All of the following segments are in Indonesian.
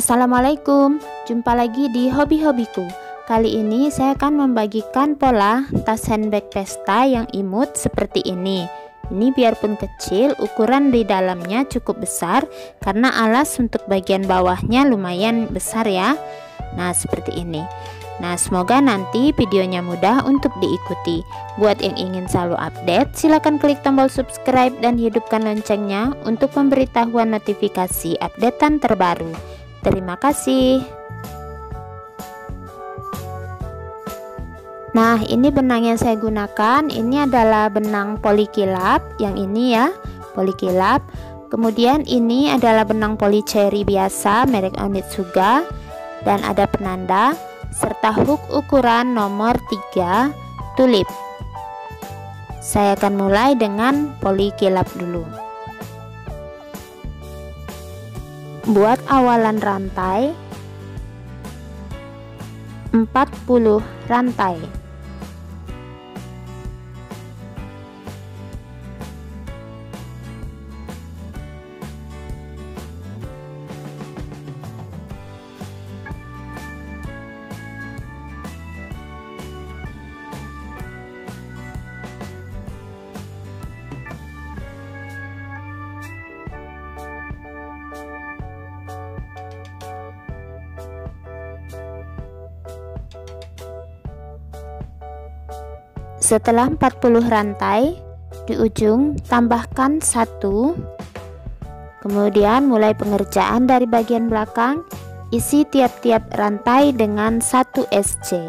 Assalamualaikum, jumpa lagi di hobi-hobiku. Kali ini saya akan membagikan pola tas handbag pesta yang imut seperti ini. Ini biarpun kecil, ukuran di dalamnya cukup besar karena alas untuk bagian bawahnya lumayan besar ya. Nah, seperti ini. Nah, semoga nanti videonya mudah untuk diikuti. Buat yang ingin selalu update, silakan klik tombol subscribe dan hidupkan loncengnya untuk pemberitahuan notifikasi updatean terbaru. Terima kasih. Nah, ini benang yang saya gunakan. Ini adalah benang polikilap, yang ini ya, polikilap. Kemudian ini adalah benang polycherry biasa, merek Onitsuga, dan ada penanda serta hook ukuran nomor 3 tulip. Saya akan mulai dengan polikilap dulu. Buat awalan rantai 40 rantai. Setelah 40 rantai, di ujung tambahkan 1. Kemudian mulai pengerjaan dari bagian belakang, isi tiap-tiap rantai dengan 1 SC.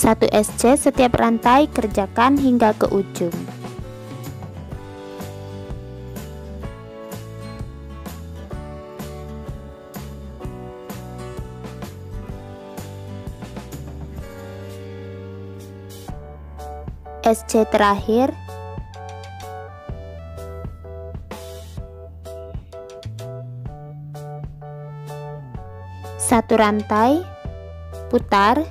Satu SC setiap rantai, kerjakan hingga ke ujung. SC terakhir. Satu rantai, putar.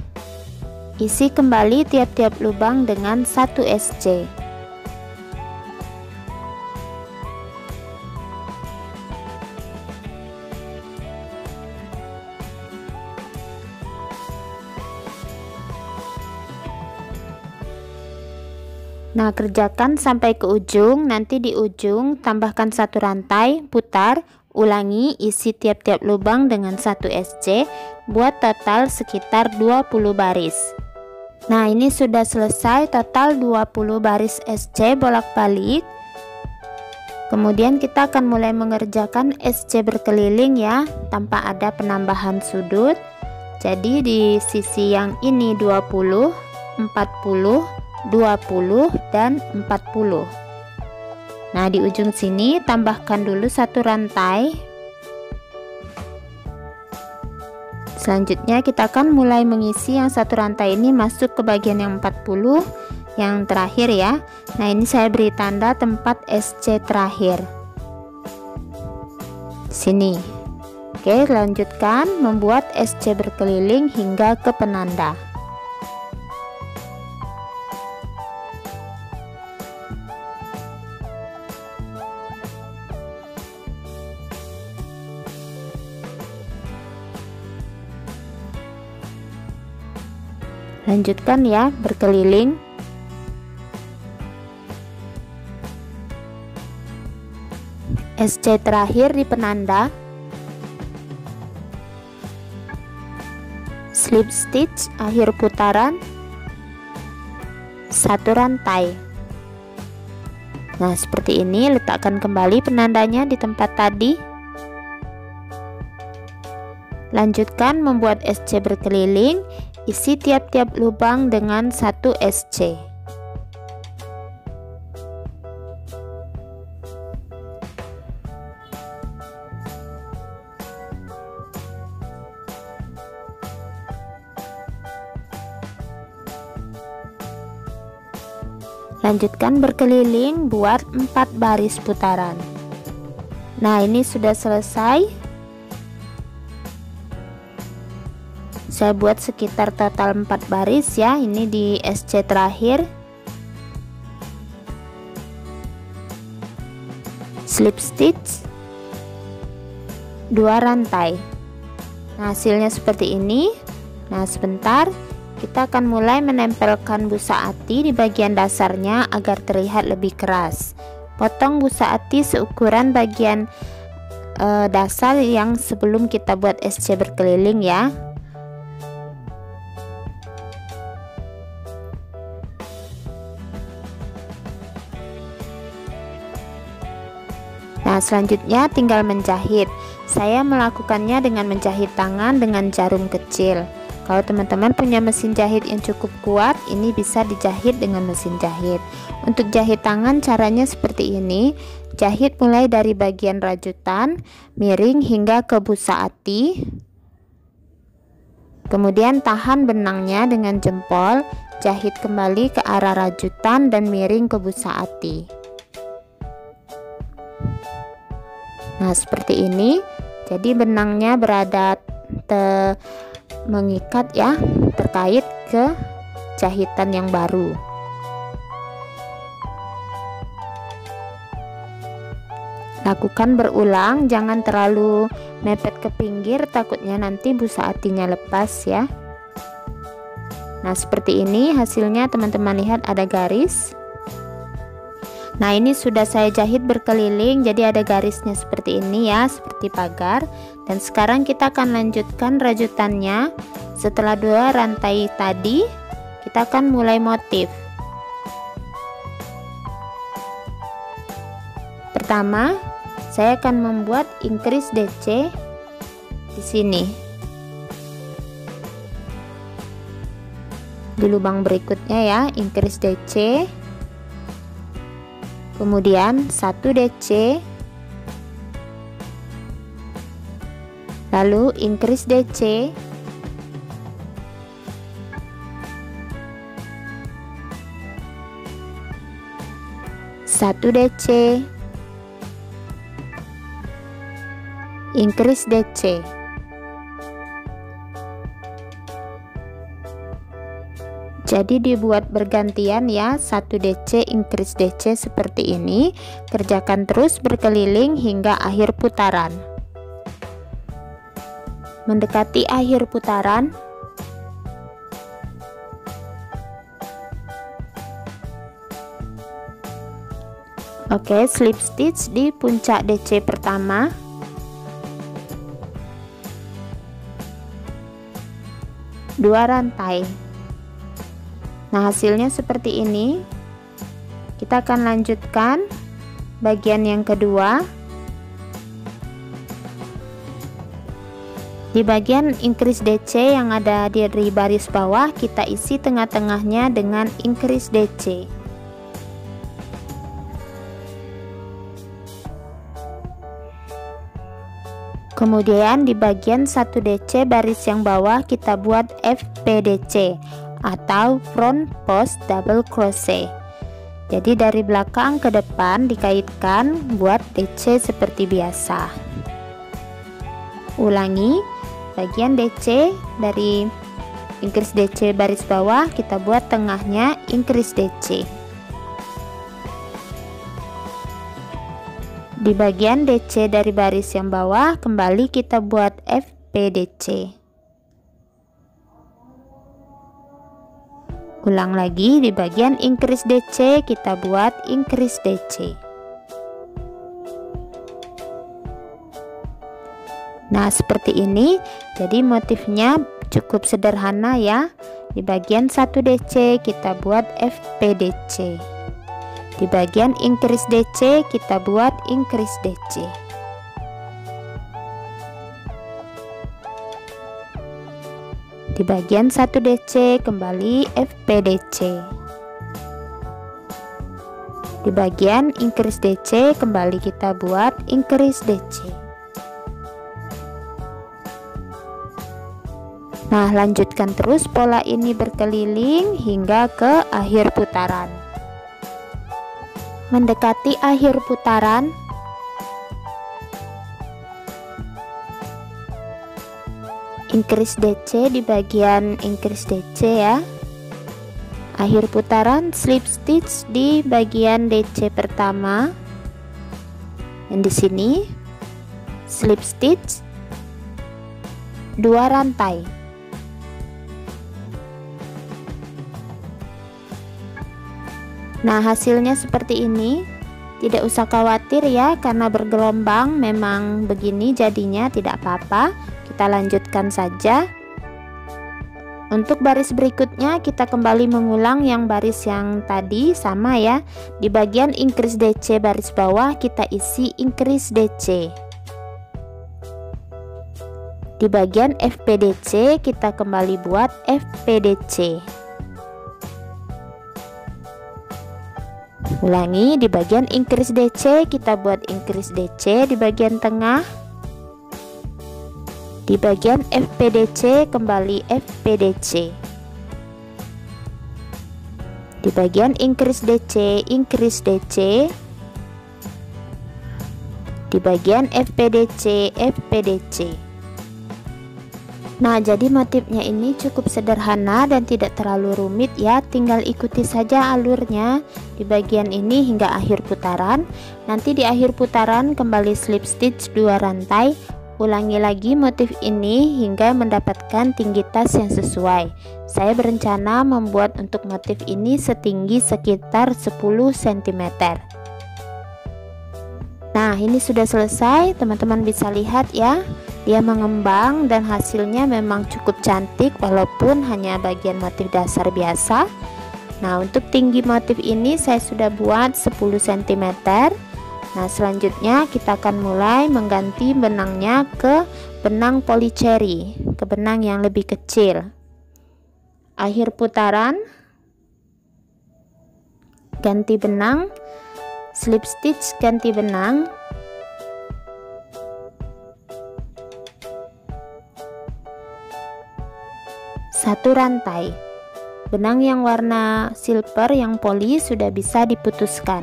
Isi kembali tiap-tiap lubang dengan 1 SC. Nah, kerjakan sampai ke ujung. Nanti di ujung tambahkan 1 rantai, putar, ulangi, isi tiap-tiap lubang dengan 1 SC, buat total sekitar 20 baris. Nah, ini sudah selesai, total 20 baris SC bolak-balik. Kemudian kita akan mulai mengerjakan SC berkeliling ya, tanpa ada penambahan sudut. Jadi di sisi yang ini 20, 40, 20, dan 40. Nah, di ujung sini tambahkan dulu 1 rantai. Selanjutnya kita akan mulai mengisi yang 1 rantai ini masuk ke bagian yang 40 yang terakhir ya. Nah, ini saya beri tanda tempat SC terakhir sini. Oke, lanjutkan membuat SC berkeliling hingga ke penanda. Lanjutkan ya, berkeliling. SC terakhir di penanda. Slip stitch akhir putaran 1 rantai. Nah, seperti ini, letakkan kembali penandanya di tempat tadi. Lanjutkan membuat SC berkeliling. Isi tiap-tiap lubang dengan 1 SC. Lanjutkan berkeliling buat 4 baris putaran. Nah, ini sudah selesai. Saya buat sekitar total 4 baris ya. Ini di SC terakhir. Slip stitch 2 rantai. Nah, hasilnya seperti ini. Nah, sebentar kita akan mulai menempelkan busa ati di bagian dasarnya agar terlihat lebih keras. Potong busa ati seukuran bagian dasar yang sebelum kita buat SC berkeliling ya. Nah, selanjutnya tinggal menjahit. Saya melakukannya dengan menjahit tangan dengan jarum kecil. Kalau teman-teman punya mesin jahit yang cukup kuat, ini bisa dijahit dengan mesin jahit. Untuk jahit tangan caranya seperti ini. Jahit mulai dari bagian rajutan, miring hingga ke busa ati. Kemudian tahan benangnya dengan jempol, jahit kembali ke arah rajutan dan miring ke busa ati. Nah, seperti ini. Jadi benangnya berada mengikat ya, terkait ke jahitan yang baru. Lakukan berulang, jangan terlalu mepet ke pinggir, takutnya nanti busa atinya lepas ya. Nah, seperti ini hasilnya, teman-teman lihat ada garis. Nah, ini sudah saya jahit berkeliling, jadi ada garisnya seperti ini ya, seperti pagar. Dan sekarang kita akan lanjutkan rajutannya. Setelah 2 rantai tadi, kita akan mulai motif. Pertama, saya akan membuat increase DC di sini. Di lubang berikutnya ya, increase DC. Kemudian 1 DC, lalu increase DC, satu DC, increase DC. Jadi dibuat bergantian ya, 1 DC increase DC seperti ini. Kerjakan terus berkeliling hingga akhir putaran. Mendekati akhir putaran, oke, slip stitch di puncak DC pertama. Dua rantai. Nah, hasilnya seperti ini. Kita akan lanjutkan bagian yang kedua. Di bagian increase DC yang ada di baris bawah, kita isi tengah-tengahnya dengan increase DC. Kemudian di bagian 1 DC baris yang bawah kita buat FPDC atau front post double crochet. Jadi dari belakang ke depan dikaitkan, buat DC seperti biasa. Ulangi bagian DC dari increase DC baris bawah, kita buat tengahnya increase DC. Di bagian DC dari baris yang bawah, kembali kita buat FPDC. Ulang lagi, di bagian increase DC kita buat increase DC. Nah, seperti ini. Jadi motifnya cukup sederhana ya. Di bagian 1 DC kita buat FPDC. Di bagian increase DC kita buat increase DC. Di bagian 1 DC kembali FPDC. Di bagian increase DC kembali kita buat increase DC. Nah, lanjutkan terus pola ini berkeliling hingga ke akhir putaran. Mendekati akhir putaran, increase DC di bagian increase DC ya. Akhir putaran slip stitch di bagian DC pertama. Dan di sini slip stitch 2 rantai. Nah, hasilnya seperti ini. Tidak usah khawatir ya, karena bergelombang memang begini jadinya, tidak apa-apa. Kita lanjutkan saja. Untuk baris berikutnya kita kembali mengulang yang baris yang tadi sama ya. Di bagian increase DC baris bawah kita isi increase DC. Di bagian FPDC kita kembali buat FPDC. Ulangi, di bagian increase DC kita buat increase DC di bagian tengah. Di bagian FPDC kembali FPDC. Di bagian increase DC, increase DC. Di bagian FPDC, FPDC. Nah, jadi motifnya ini cukup sederhana dan tidak terlalu rumit ya, tinggal ikuti saja alurnya di bagian ini hingga akhir putaran. Nanti di akhir putaran kembali slip stitch 2 rantai, ulangi lagi motif ini hingga mendapatkan tinggi tas yang sesuai. Saya berencana membuat untuk motif ini setinggi sekitar 10 cm. Nah, ini sudah selesai, teman-teman bisa lihat ya. Dia mengembang dan hasilnya memang cukup cantik walaupun hanya bagian motif dasar biasa. Nah, untuk tinggi motif ini saya sudah buat 10 cm. Nah, selanjutnya kita akan mulai mengganti benangnya ke benang polycherry, ke benang yang lebih kecil. Akhir putaran ganti benang, slip stitch ganti benang. Satu rantai. Benang yang warna silver yang poli sudah bisa diputuskan.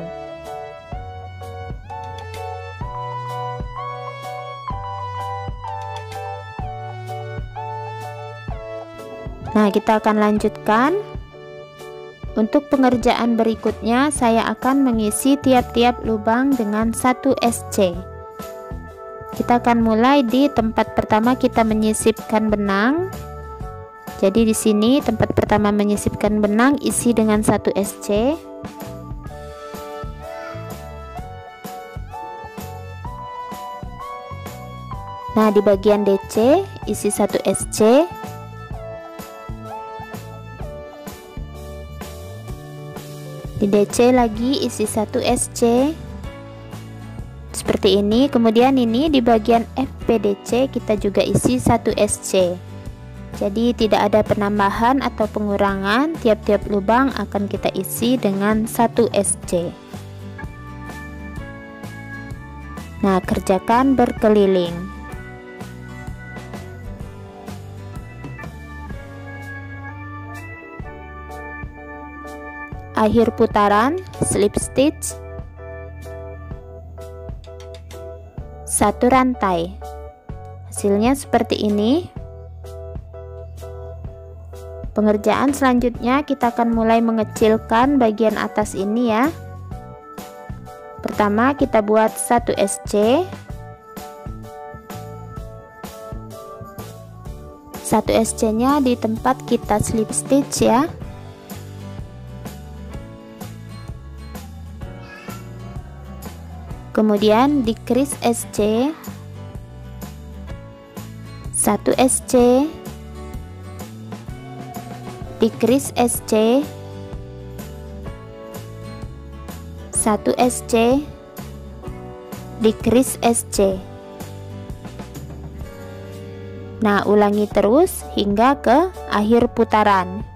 Nah, kita akan lanjutkan. Untuk pengerjaan berikutnya saya akan mengisi tiap-tiap lubang dengan 1 SC. Kita akan mulai di tempat pertama kita menyisipkan benang. Jadi di sini tempat pertama menyisipkan benang isi dengan 1 SC. Nah, di bagian DC isi 1 SC. Di DC lagi isi 1 SC. Seperti ini. Kemudian ini di bagian FPDC kita juga isi 1 SC. Jadi tidak ada penambahan atau pengurangan, tiap-tiap lubang akan kita isi dengan 1 SC. Nah, kerjakan berkeliling. Akhir putaran slip stitch 1 rantai. Hasilnya seperti ini. Pengerjaan selanjutnya kita akan mulai mengecilkan bagian atas ini ya. Pertama kita buat 1 SC. 1 SC nya di tempat kita slip stitch ya. Kemudian di crease SC 1 SC, di crease SC 1 SC, di crease SC. Nah, ulangi terus hingga ke akhir putaran.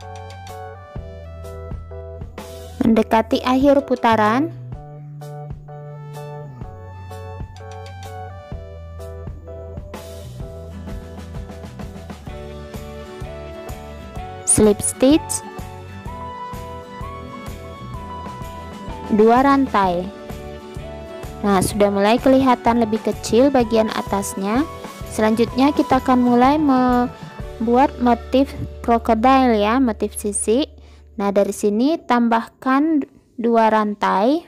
Mendekati akhir putaran, slip stitch 2 rantai. Nah, sudah mulai kelihatan lebih kecil bagian atasnya. Selanjutnya kita akan mulai buat motif krokodil ya, motif sisik. Nah, dari sini tambahkan 2 rantai,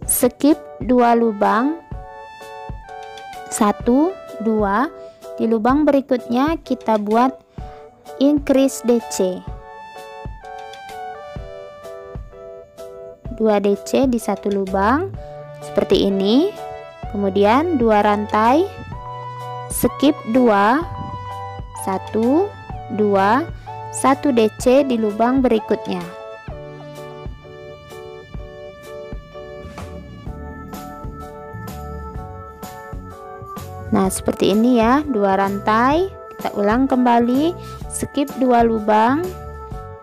skip 2 lubang, 1, 2. Di lubang berikutnya kita buat increase DC, 2 DC di satu lubang seperti ini. Kemudian 2 rantai, skip 2, 1, 2, 1 DC di lubang berikutnya. Nah, seperti ini ya, 2 rantai. Kita ulang kembali, skip 2 lubang,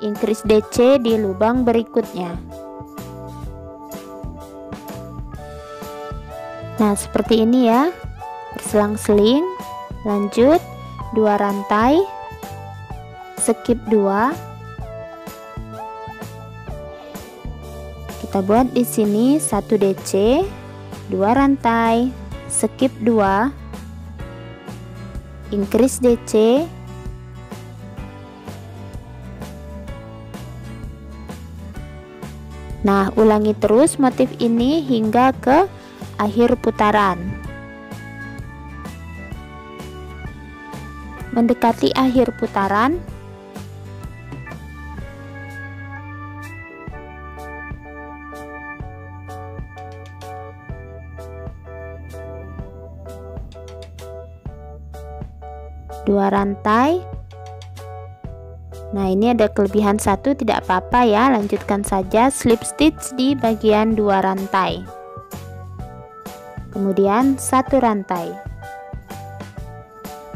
increase DC di lubang berikutnya. Nah, seperti ini ya, berselang-seling. Lanjut 2 rantai, skip 2. Kita buat di sini 1 DC, 2 rantai, skip 2, increase DC, nah ulangi terus motif ini hingga ke akhir putaran. Mendekati akhir putaran, dua rantai. Nah, ini ada kelebihan 1, tidak apa-apa ya, lanjutkan saja slip stitch di bagian 2 rantai. Kemudian 1 rantai.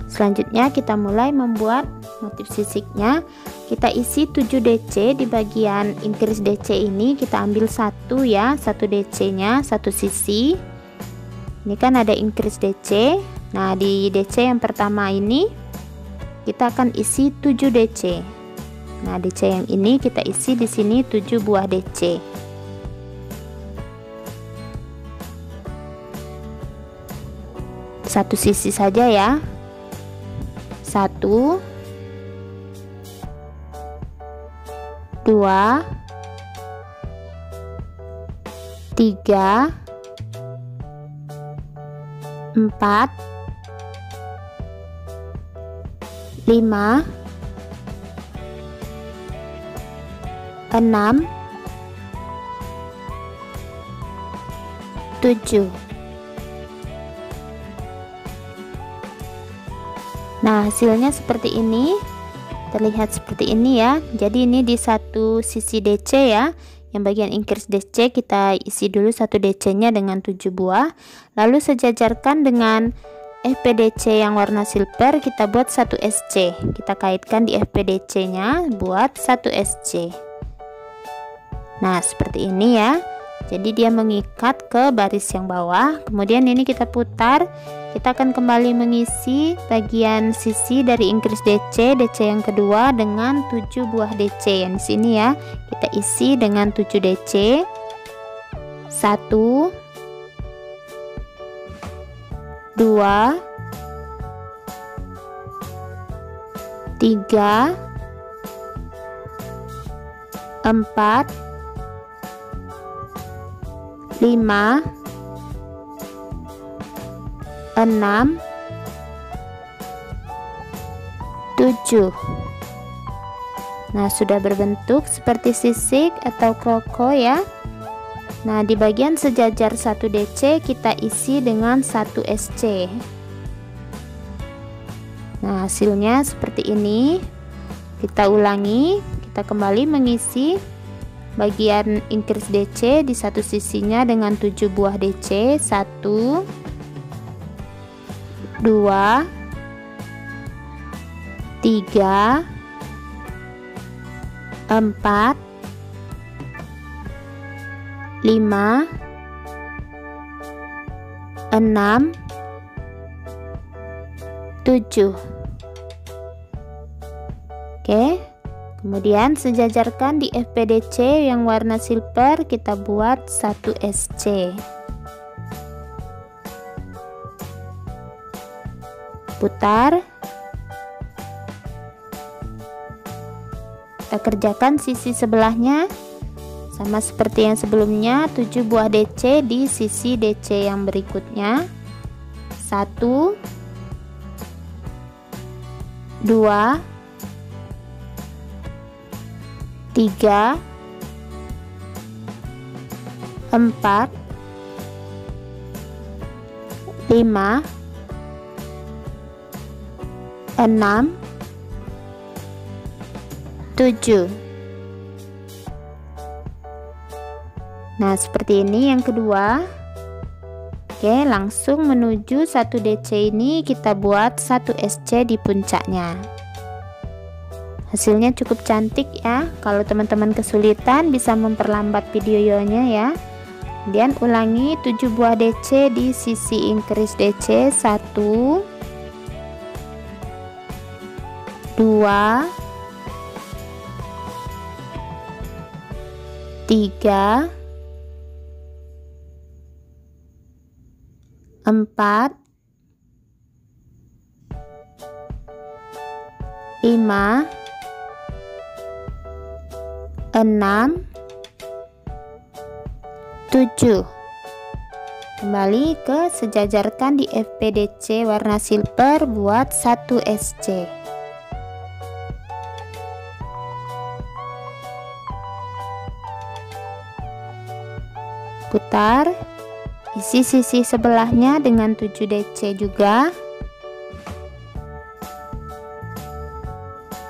Selanjutnya kita mulai membuat motif sisiknya. Kita isi 7 DC di bagian increase DC ini. Kita ambil 1 ya, 1 DC nya 1 sisi. Ini kan ada increase DC. Nah, di DC yang pertama ini kita akan isi 7 DC. Nah, DC yang ini kita isi di sini 7 buah DC. Satu sisi saja ya. 1, 2, 3, 4, 5, 6, 7. Nah, hasilnya seperti ini. Terlihat seperti ini ya. Jadi ini di satu sisi DC ya. Yang bagian increase DC kita isi dulu 1 DC nya dengan 7 buah. Lalu sejajarkan dengan FPDC yang warna silver, kita buat 1 SC. Kita kaitkan di FPDC nya, buat 1 SC. Nah, seperti ini ya. Jadi dia mengikat ke baris yang bawah. Kemudian ini kita putar. Kita akan kembali mengisi bagian sisi dari increase DC yang kedua dengan 7 buah DC yang di sini ya. Kita isi dengan 7 DC. 1, 2, 3, 4, 5, 6, 7. Nah, sudah berbentuk seperti sisik atau kroko ya. Nah, di bagian sejajar 1 DC kita isi dengan 1 SC. Nah, hasilnya seperti ini. Kita ulangi, kita kembali mengisi bagian increase DC di satu sisinya dengan 7 buah DC. 1, 2, 3, 4, 5, 6, 7. Oke, kemudian sejajarkan di FPDC yang warna silver, kita buat 1 SC. Putar. Kita kerjakan sisi sebelahnya sama seperti yang sebelumnya, 7 buah DC di sisi DC yang berikutnya. 1 2 3 4 5 6 7. Nah, seperti ini yang kedua. Oke, langsung menuju 1 DC ini kita buat 1 SC di puncaknya. Hasilnya cukup cantik ya. Kalau teman-teman kesulitan bisa memperlambat videonya ya. Kemudian ulangi 7 buah DC di sisi increase DC. 1 2 3 4 5 6 7. Kembali ke sejajarkan di FPDC warna silver buat 1 SC. Putar, isi sisi sebelahnya dengan 7 DC juga.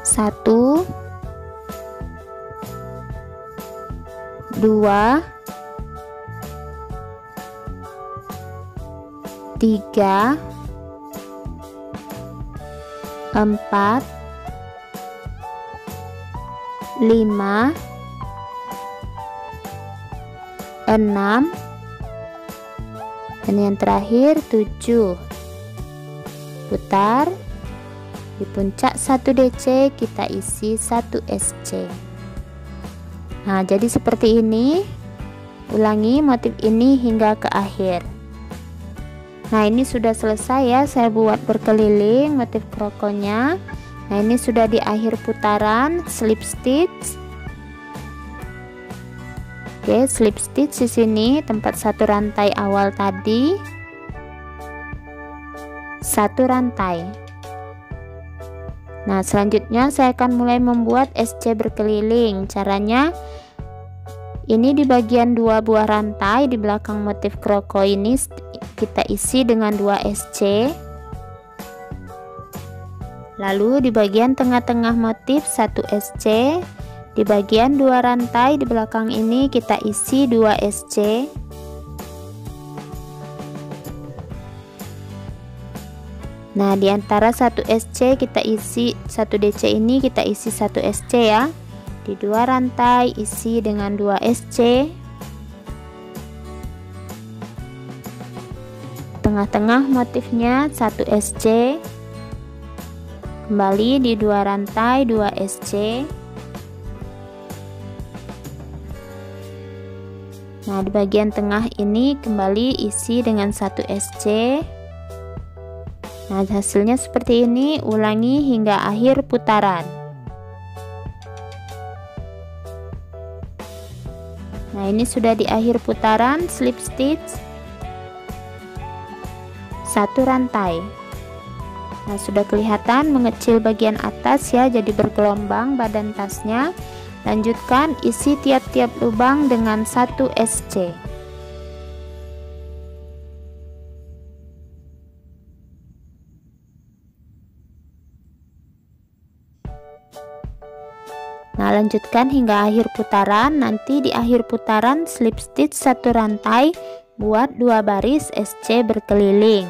1 2 3 4 5 6 dan yang terakhir 7. Putar, di puncak 1 DC kita isi 1 SC. Nah, jadi seperti ini. Ulangi motif ini hingga ke akhir. Nah, ini sudah selesai ya, saya buat berkeliling motif krokonya. Nah, ini sudah di akhir putaran slip stitch. Oke, slip stitch di sini tempat 1 rantai awal tadi. 1 rantai. Nah, selanjutnya saya akan mulai membuat SC berkeliling. Caranya ini di bagian 2 buah rantai di belakang motif kroko ini kita isi dengan 2 SC. Lalu di bagian tengah-tengah motif 1 SC. Di bagian 2 rantai di belakang ini kita isi 2 SC. Nah, di antara 1 SC kita isi 1 DC ini kita isi 1 SC ya. Di 2 rantai isi dengan 2 SC. Tengah-tengah motifnya 1 SC. Kembali di 2 rantai 2 SC. Nah, di bagian tengah ini kembali isi dengan 1 SC. Nah, hasilnya seperti ini. Ulangi hingga akhir putaran. Nah, ini sudah di akhir putaran slip stitch 1 rantai. Nah, sudah kelihatan mengecil bagian atas ya, jadi bergelombang badan tasnya. Lanjutkan isi tiap-tiap lubang dengan 1 SC. Nah, lanjutkan hingga akhir putaran. Nanti di akhir putaran slip stitch 1 rantai, buat 2 baris SC berkeliling.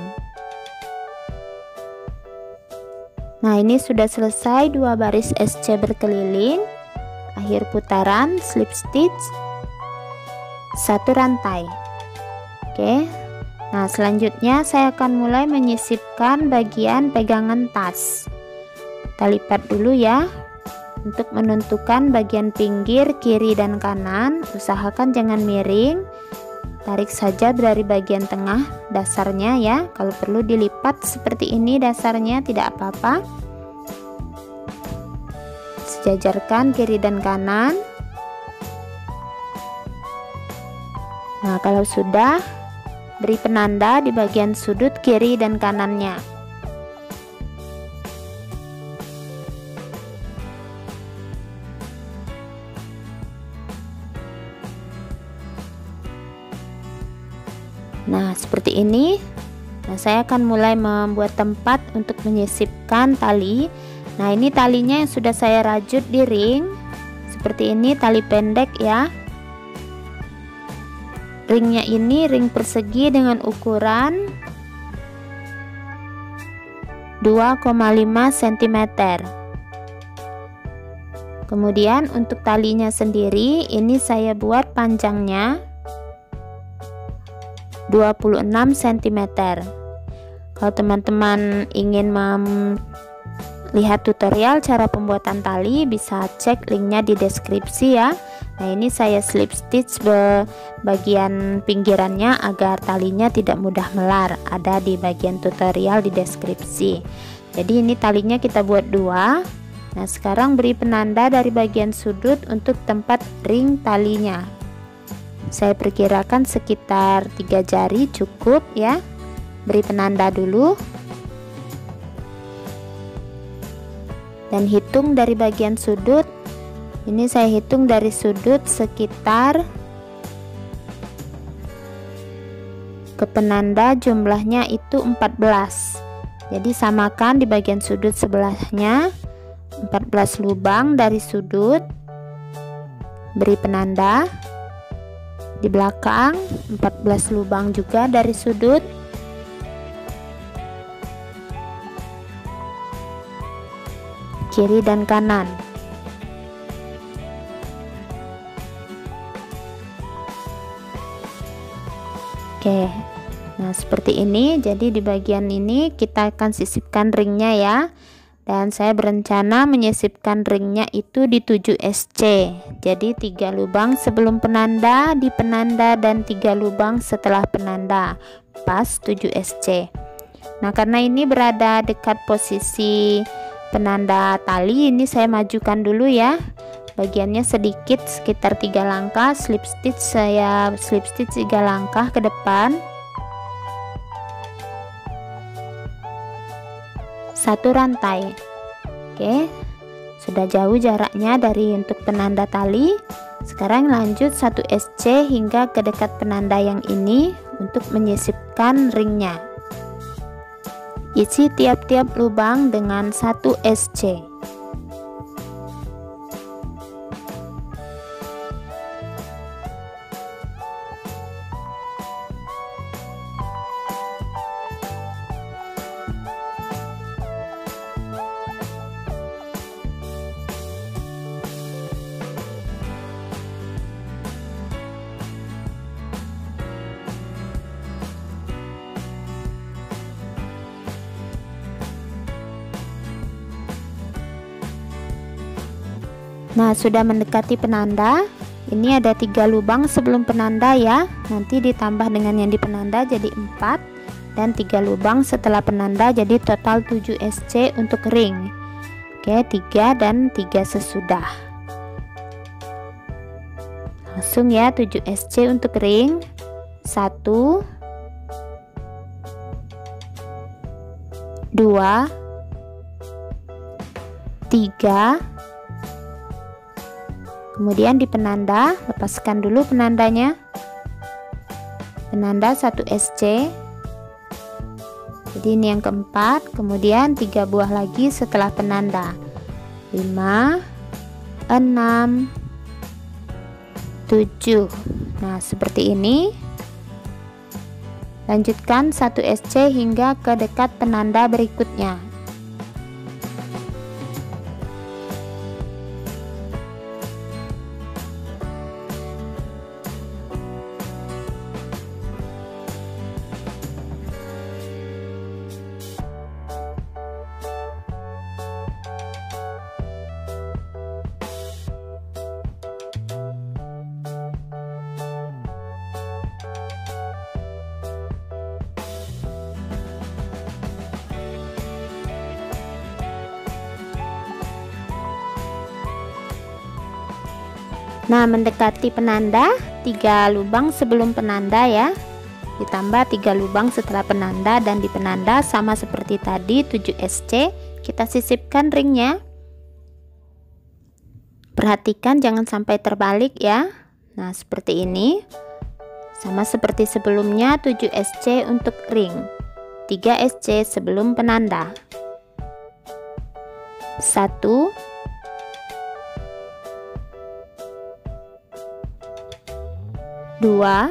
Nah, ini sudah selesai 2 baris SC berkeliling. Akhir putaran slip stitch 1 rantai. Oke. Nah, selanjutnya saya akan mulai menyisipkan bagian pegangan tas. Kita lipat dulu ya. Untuk menentukan bagian pinggir kiri dan kanan, usahakan jangan miring. Tarik saja dari bagian tengah dasarnya ya. Kalau perlu dilipat seperti ini dasarnya tidak apa-apa. jajarkan kiri dan kanan. Nah, kalau sudah, beri penanda di bagian sudut kiri dan kanannya. Nah, seperti ini. Nah, saya akan mulai membuat tempat untuk menyisipkan tali. Nah, ini talinya yang sudah saya rajut di ring. Seperti ini, tali pendek ya. Ringnya ini ring persegi dengan ukuran 2,5 cm. Kemudian untuk talinya sendiri, ini saya buat panjangnya 26 cm. Kalau teman-teman ingin melihat tutorial cara pembuatan tali, bisa cek linknya di deskripsi ya. Nah, ini saya slip stitch bagian pinggirannya agar talinya tidak mudah melar, ada di bagian tutorial di deskripsi. Jadi ini talinya kita buat 2. Nah, sekarang beri penanda dari bagian sudut untuk tempat ring talinya. Saya perkirakan sekitar 3 jari cukup ya. Beri penanda dulu dan hitung dari bagian sudut. Ini saya hitung dari sudut sekitar ke penanda jumlahnya itu 14. Jadi samakan di bagian sudut sebelahnya 14 lubang dari sudut. Beri penanda di belakang 14 lubang juga dari sudut. Kiri dan kanan. Oke, nah seperti ini. Jadi di bagian ini kita akan sisipkan ringnya ya. Dan saya berencana menyisipkan ringnya itu di 7 SC. Jadi 3 lubang sebelum penanda, di penanda, dan 3 lubang setelah penanda. Pas 7 SC. Nah, karena ini berada dekat posisi penanda tali, ini saya majukan dulu ya. Bagiannya sedikit, sekitar 3 langkah slip stitch. Saya slip stitch 3 langkah ke depan. 1 rantai. Oke, sudah jauh jaraknya dari untuk penanda tali. Sekarang lanjut 1 SC hingga ke dekat penanda yang ini untuk menyisipkan ringnya. Isi tiap-tiap lubang dengan 1 SC. Nah, sudah mendekati penanda. Ini ada 3 lubang sebelum penanda ya. Nanti ditambah dengan yang di penanda jadi 4, dan 3 lubang setelah penanda, jadi total 7 SC untuk ring. Oke, 3 dan 3 sesudah. Langsung ya, 7 SC untuk ring. 1, 2, 3. Kemudian di penanda, lepaskan dulu penandanya. Penanda 1 SC. Jadi ini yang keempat. Kemudian 3 buah lagi setelah penanda. 5, 6, 7. Nah, seperti ini. Lanjutkan 1 SC hingga ke dekat penanda berikutnya. Nah, mendekati penanda, 3 lubang sebelum penanda ya, ditambah 3 lubang setelah penanda, dan di penanda sama seperti tadi 7 SC. Kita sisipkan ringnya. Perhatikan jangan sampai terbalik ya. Nah, seperti ini. Sama seperti sebelumnya, 7 SC untuk ring, 3 SC sebelum penanda. 1, 2,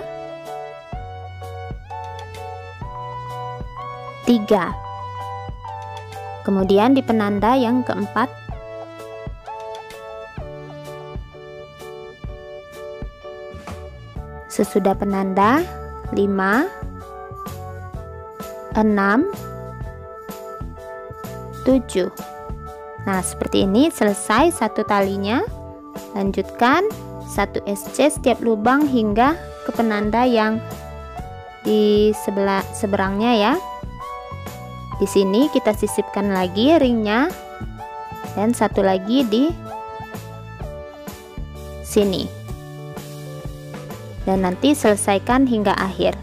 3. Kemudian di penanda yang keempat, sesudah penanda 5, 6, 7. Nah, seperti ini selesai satu talinya. Lanjutkan 1 SC setiap lubang hingga ke penanda yang di seberangnya ya. Di sini kita sisipkan lagi ringnya, dan satu lagi di sini, dan nanti selesaikan hingga akhir.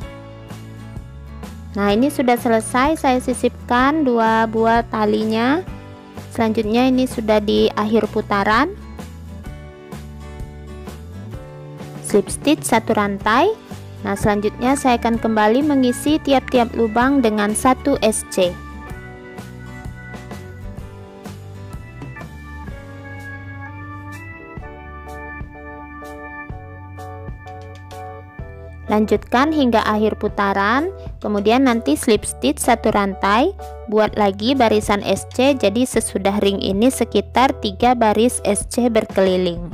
Nah, ini sudah selesai, saya sisipkan 2 buah talinya. Selanjutnya ini sudah di akhir putaran. Slip stitch 1 rantai. Nah, selanjutnya saya akan kembali mengisi tiap-tiap lubang dengan 1 SC. Lanjutkan hingga akhir putaran, kemudian nanti slip stitch 1 rantai, buat lagi barisan SC, jadi sesudah ring ini sekitar 3 baris SC berkeliling.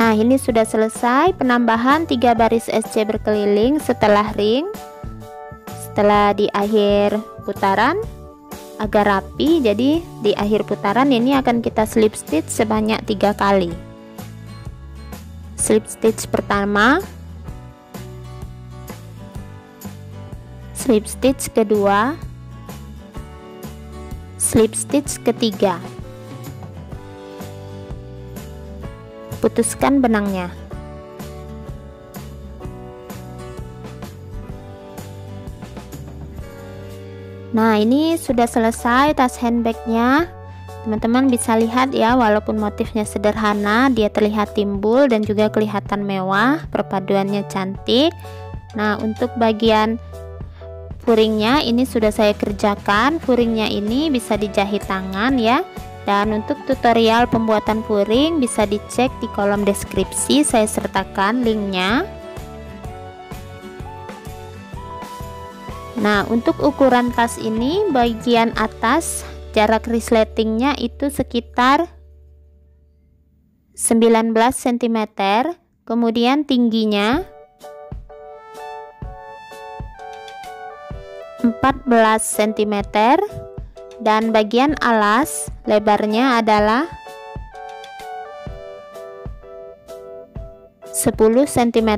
Nah, ini sudah selesai penambahan 3 baris SC berkeliling setelah ring. Setelah di akhir putaran agar rapi, jadi di akhir putaran ini akan kita slip stitch sebanyak 3 kali. Slip stitch pertama, slip stitch kedua, slip stitch ketiga. Putuskan benangnya. Nah, ini sudah selesai tas handbagnya. Teman-teman bisa lihat ya, walaupun motifnya sederhana, dia terlihat timbul dan juga kelihatan mewah, perpaduannya cantik. Nah, untuk bagian furingnya ini sudah saya kerjakan. Furingnya ini bisa dijahit tangan ya. Dan untuk tutorial pembuatan furing bisa dicek di kolom deskripsi, saya sertakan linknya. Nah, untuk ukuran tas ini, bagian atas jarak resletingnya itu sekitar 19 cm, kemudian tingginya 14 cm, dan bagian alas lebarnya adalah 10 cm.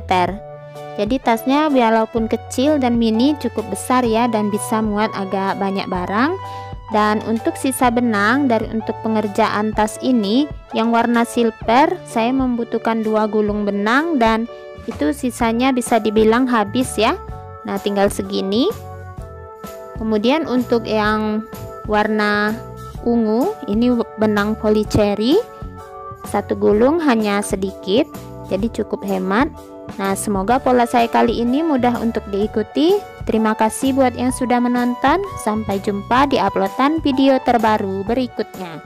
Jadi tasnya walaupun kecil dan mini cukup besar ya, dan bisa muat agak banyak barang. Dan untuk sisa benang untuk pengerjaan tas ini yang warna silver, saya membutuhkan 2 gulung benang, dan itu sisanya bisa dibilang habis ya. Nah, tinggal segini. Kemudian untuk yang warna ungu, ini benang polycherry, 1 gulung hanya sedikit, jadi cukup hemat. Nah, semoga pola saya kali ini mudah untuk diikuti. Terima kasih buat yang sudah menonton. Sampai jumpa di uploadan video terbaru berikutnya.